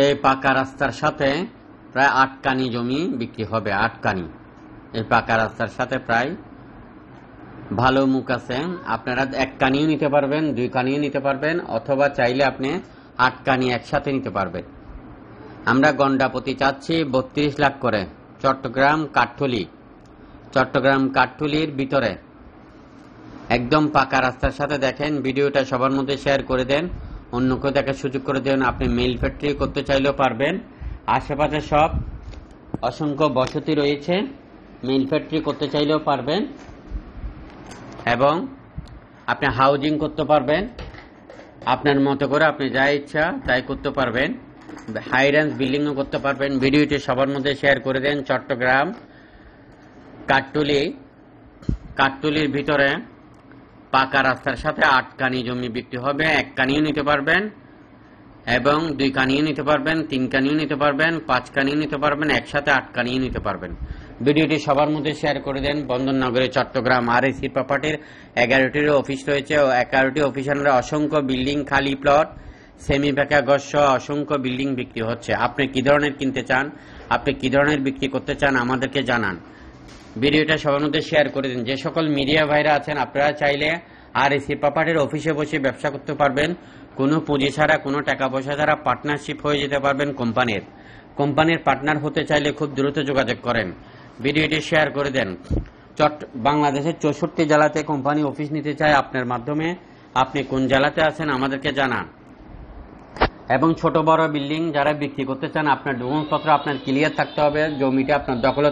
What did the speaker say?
এই পাকা রাস্তার সাথে প্রায় ৮ কানি জমি বিক্রি হবে। ৮ কানি এই পাকা রাস্তার সাথে প্রায় ভালো মুখ আছে। আপনারা ১ কানিও নিতে পারবেন, ২ কানিও নিতে পারবেন, অথবা চাইলে আপনি ৮ কানি একসাথে নিতে পারবেন। আমরা গন্ডা প্রতি চাচ্ছি ৩২ লাখ করে। চট্টগ্রাম কাঠঠুলির ভিতরে একদম পাকা রাস্তার সাথে। দেখেন ভিডিওটা সবার মধ্যে শেয়ার করে দেন, অন্যকে দেখার সুযোগ করে দেন। আপনি মিল ফ্যাক্টরি করতে চাইলেও পারবেন। আশেপাশে সব অসংখ্য বসতি রয়েছে, মিল ফ্যাক্টরি করতে চাইলেও পারবেন, এবং আপনি হাউজিং করতে পারবেন। আপনার মতো করে আপনি যা ইচ্ছা তাই করতে পারবেন। হাই রেঞ্জ বিল্ডিংও করতে পারবেন। ভিডিওটি সবার মধ্যে শেয়ার করে দেন। চট্টগ্রাম কাঠটুলির ভিতরে পাকা রাস্তার সাথে ৮ কানি জমি বিক্রি হবে। ১ কানিও নিতে পারবেন, এবং ২ কানিও নিতে পারবেন, ৩ কানিও নিতে পারবেন, ৫ কানিও নিতে পারবেন, একসাথে ৮ কানিও নিতে পারবেন। ভিডিওটি সবার মধ্যে শেয়ার করে দেন। বন্দরনগরে চট্টগ্রাম আরএসি প্রপার্টির 11টির অফিস রয়েছে ও 11টি অফিসের অসংখ্য বিল্ডিং, খালি প্লট, সেমি পাকা ঘর সহ অসংখ্য বিল্ডিং বিক্রি হচ্ছে। আপনি কি ধরনের কিনতে চান, আপনি কি ধরনের বিক্রি করতে চান আমাদেরকে জানান। ভিডিওটা সবার মধ্যে শেয়ার করে দিন। যে সকল মিডিয়া ভাইরা আছেন, আপনারা চাইলে আরএসি প্রপার্টির অফিসে বসে ব্যবসা করতে পারবেন। কোনো পুঁজি ছাড়া, কোনো টাকা পয়সা ছাড়া পার্টনারশিপ হয়ে যেতে পারবেন। কোম্পানির পার্টনার হতে চাইলে খুব দ্রুত যোগাযোগ করেন। ভিডিওটি শেয়ার করে দেন। বাংলাদেশের 64 জেলাতে কোম্পানি অফিস নিতে চায় আপনার মাধ্যমে। আপনি কোন জেলাতে আছেন আমাদেরকে জানান। এবং ছোট বড় বিল্ডিং যারা বিক্রি করতে চান, আপনার ডকুমেন্টস পত্র আপনার ক্লিয়ার থাকতে হবে। জমিটা আপনার দখল